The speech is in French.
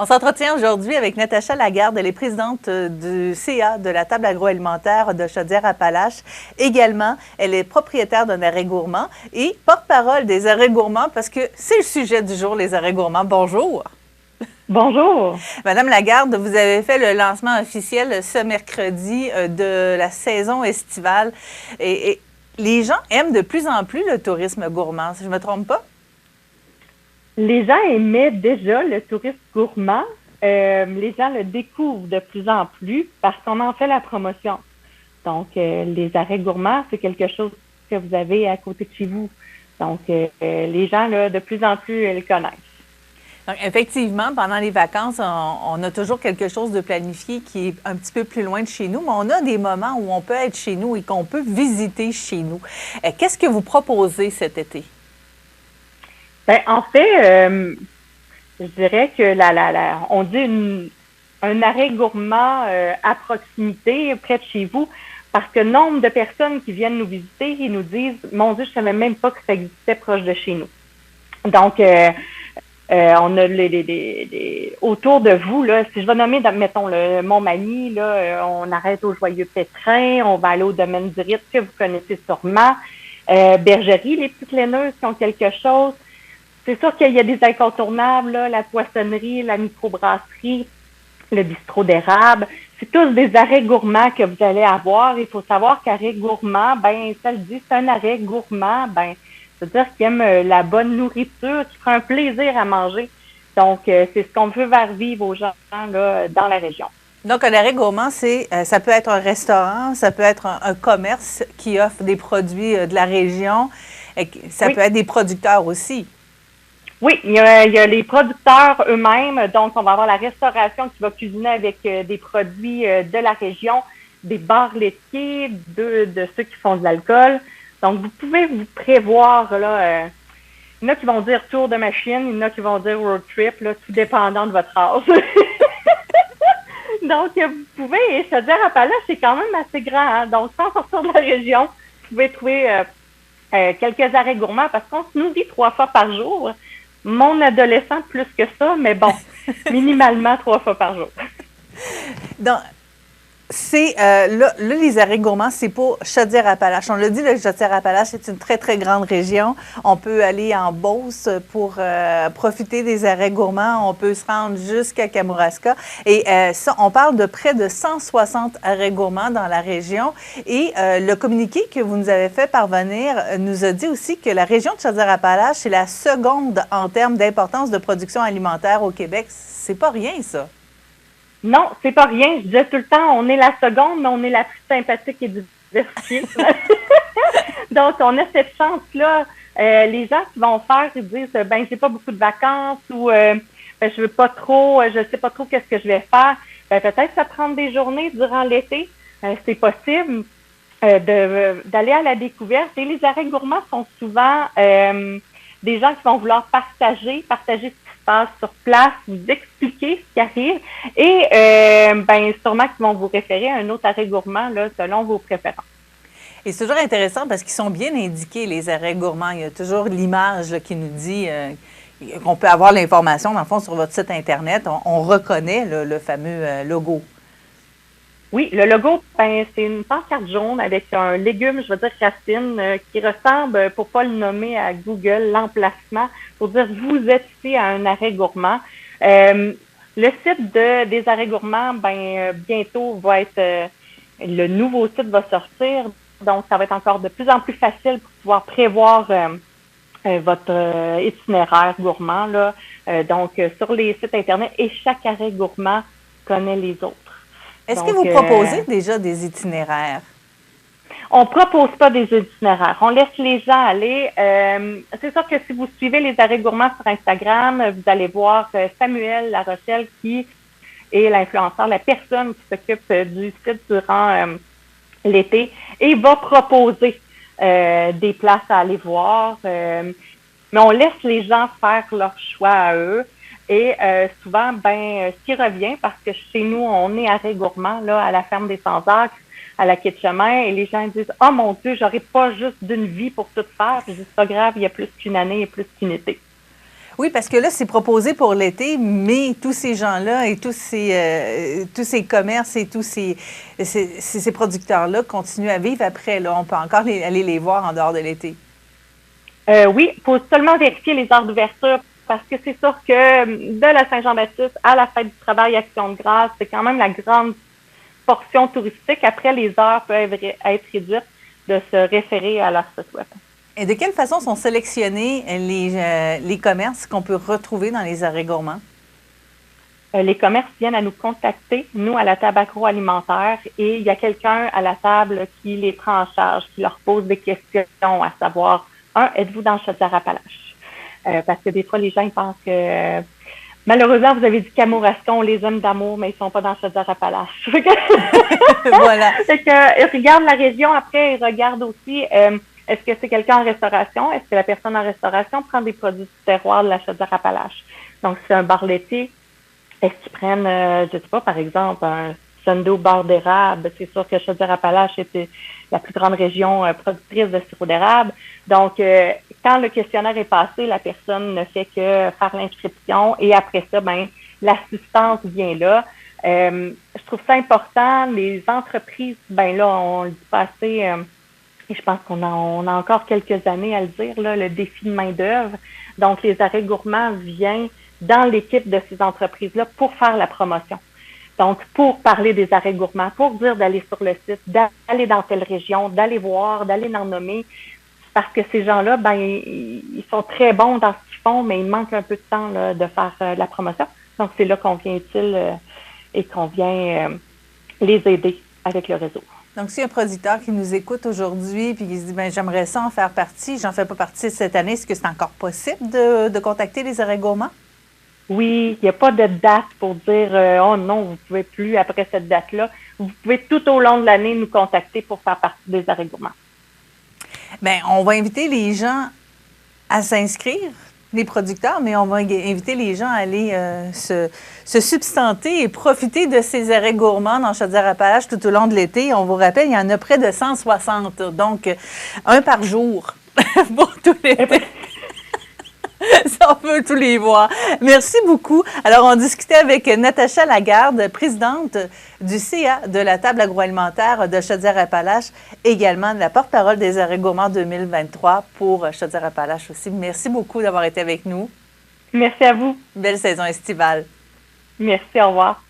On s'entretient aujourd'hui avec Natacha Lagarde. Elle est présidente du CA de la table agroalimentaire de Chaudière-Appalaches. Également, elle est propriétaire d'un arrêt gourmand et porte-parole des arrêts gourmands parce que c'est le sujet du jour, les arrêts gourmands. Bonjour. Bonjour. Madame Lagarde, vous avez fait le lancement officiel ce mercredi de la saison estivale et les gens aiment de plus en plus le tourisme gourmand, si je ne me trompe pas? Les gens aimaient déjà le tourisme gourmand. Les gens le découvrent de plus en plus parce qu'on en fait la promotion. Donc, les arrêts gourmands, c'est quelque chose que vous avez à côté de chez vous. Donc, les gens, là, de plus en plus, le connaissent. Donc, effectivement, pendant les vacances, on a toujours quelque chose de planifié qui est un petit peu plus loin de chez nous, mais on a des moments où on peut être chez nous et qu'on peut visiter chez nous. Qu'est-ce que vous proposez cet été? Ben, en fait, je dirais que on dit un arrêt gourmand à proximité, près de chez vous, parce que nombre de personnes qui viennent nous visiter, ils nous disent « Mon Dieu, je ne savais même pas que ça existait proche de chez nous. » Donc, on a autour de vous, là, si je vais nommer, mettons, le Montmagny, là, on arrête au Joyeux Pétrin, on va aller au domaine du Rite, que vous connaissez sûrement. Bergerie, les petites laineuses qui ont quelque chose. C'est sûr qu'il y a des incontournables, là, la poissonnerie, la microbrasserie, le bistrot d'érable. C'est tous des arrêts gourmands que vous allez avoir. Il faut savoir qu'arrêt gourmand, ben, ça le dit, c'est un arrêt gourmand, ben, c'est-à-dire qu'il aime la bonne nourriture, qui prend un plaisir à manger. Donc, c'est ce qu'on veut faire vivre aux gens là, dans la région. Donc, un arrêt gourmand, ça peut être un restaurant, ça peut être un commerce qui offre des produits de la région. Ça peut être des producteurs aussi. Oui, il y a les producteurs eux-mêmes. Donc, on va avoir la restauration qui va cuisiner avec des produits de la région, des bars laitiers, de ceux qui font de l'alcool. Donc, vous pouvez vous prévoir, là, il y en a qui vont dire tour de machine, il y en a qui vont dire road trip, là, tout dépendant de votre âge. Donc, vous pouvez, et Chaudière-Appalaches, c'est quand même assez grand, hein? Donc, sans sortir de la région, vous pouvez trouver quelques arrêts gourmands parce qu'on se nourrit 3 fois par jour. Mon adolescent, plus que ça, mais bon, minimalement 3 fois par jour. Donc, c'est là, les arrêts gourmands, c'est pour Chaudière-Appalaches. On l'a dit, le Chaudière-Appalaches est une très, très grande région. On peut aller en Beauce pour profiter des arrêts gourmands. On peut se rendre jusqu'à Kamouraska. Et ça, on parle de près de 160 arrêts gourmands dans la région. Et le communiqué que vous nous avez fait parvenir nous a dit aussi que la région de Chaudière-Appalaches, c'est la seconde en termes d'importance de production alimentaire au Québec. C'est pas rien, ça. Non, c'est pas rien. Je disais tout le temps, on est la seconde, mais on est la plus sympathique et diversifiée. Donc, on a cette chance-là. Les gens qui vont faire, ils disent, ben, j'ai pas beaucoup de vacances ou ben, je veux pas trop, je sais pas trop qu'est-ce que je vais faire. Ben, peut-être ça prendre des journées durant l'été. C'est possible d'aller à la découverte. Et les arrêts gourmands sont souvent des gens qui vont vouloir partager sur place, vous expliquer ce qui arrive et ben sûrement qu'ils vont vous référer à un autre arrêt gourmand là, selon vos préférences. Et c'est toujours intéressant parce qu'ils sont bien indiqués, les arrêts gourmands. Il y a toujours l'image là, qui nous dit qu'on peut avoir l'information, dans le fond, sur votre site Internet. On reconnaît là, le fameux logo. Oui, le logo, ben, c'est une pancarte jaune avec un légume, je veux dire racine, qui ressemble, pour pas le nommer à Google, l'emplacement, pour dire vous êtes ici à un arrêt gourmand. Le site des arrêts gourmands, ben, bientôt va être, le nouveau site va sortir, donc ça va être encore de plus en plus facile pour pouvoir prévoir votre itinéraire gourmand, là. Donc, sur les sites Internet, et chaque arrêt gourmand connaît les autres. Est-ce que vous proposez déjà des itinéraires? On ne propose pas des itinéraires. On laisse les gens aller. C'est sûr que si vous suivez les arrêts gourmands sur Instagram, vous allez voir Samuel Larochelle qui est l'influenceur, la personne qui s'occupe du site durant l'été et va proposer des places à aller voir. Mais on laisse les gens faire leur choix à eux. Et souvent, ben, ce qui revient, parce que chez nous, on est arrêt gourmand, là, à la ferme des Sans-Acres, à la quai de chemin, et les gens disent « Oh mon Dieu, j'aurais pas juste d'une vie pour tout faire. » Puis je dis « C'est pas grave, il y a plus qu'une année et plus qu'une été. » Oui, parce que là, c'est proposé pour l'été, mais tous ces gens-là et tous ces commerces et tous ces producteurs-là continuent à vivre après. Là. On peut encore aller les voir en dehors de l'été. Oui, il faut seulement vérifier les heures d'ouverture parce que c'est sûr que de la Saint-Jean-Baptiste à la Fête du travail, Action de grâce, c'est quand même la grande portion touristique. Après, les heures peuvent être réduites de se référer à leur site web. Et de quelle façon sont sélectionnés les commerces qu'on peut retrouver dans les arrêts gourmands? Les commerces viennent à nous contacter, nous, à la table agroalimentaire, et il y a quelqu'un à la table qui les prend en charge, qui leur pose des questions, à savoir, êtes-vous dans Chaudière-Appalaches? Parce que des fois, les gens ils pensent que malheureusement, vous avez dit qu'Amouraston, on les aime d'amour, mais ils sont pas dans Chaudière-Appalaches. Voilà. Fait que, ils regardent la région, après, ils regardent aussi est-ce que c'est quelqu'un en restauration? Est-ce que la personne en restauration prend des produits du terroir de la Chaudière-Appalaches? Donc, si c'est un bar laitier, est-ce qu'ils prennent, je sais pas, par exemple, un sundae au beurre d'érable? C'est sûr que Chaudière-Appalaches était la plus grande région productrice de sirop d'érable. Donc, quand le questionnaire est passé, la personne ne fait que faire l'inscription et après ça, ben, l'assistance vient là. Je trouve ça important. Les entreprises, ben là, on le dit pas assez, et je pense qu'on a encore quelques années à le dire, là, le défi de main-d'œuvre. Donc, les arrêts gourmands viennent dans l'équipe de ces entreprises-là pour faire la promotion. Donc, pour parler des arrêts gourmands, pour dire d'aller sur le site, d'aller dans telle région, d'aller voir, d'aller en nommer, parce que ces gens-là, ben, ils sont très bons dans ce qu'ils font, mais il manque un peu de temps là, de faire la promotion. Donc, c'est là qu'on vient utile et qu'on vient les aider avec le réseau. Donc, si un producteur qui nous écoute aujourd'hui et qui se dit, ben j'aimerais ça en faire partie, j'en fais pas partie cette année, est-ce que c'est encore possible de contacter les arrêts gourmands? Oui, il n'y a pas de date pour dire oh non, vous ne pouvez plus après cette date-là. Vous pouvez tout au long de l'année nous contacter pour faire partie des arrêts gourmands. Bien, on va inviter les gens à s'inscrire, les producteurs, mais on va inviter les gens à aller se substanter et profiter de ces arrêts gourmands dans Chaudière-Appalaches tout au long de l'été. On vous rappelle, il y en a près de 160, donc un par jour pour tout l'été. Ça, on peut tous les voir. Merci beaucoup. Alors, on discutait avec Natacha Lagarde, présidente du CA de la table agroalimentaire de Chaudière-Appalaches, également de la porte-parole des arrêts gourmands 2023 pour Chaudière-Appalaches aussi. Merci beaucoup d'avoir été avec nous. Merci à vous. Belle saison estivale. Merci, au revoir.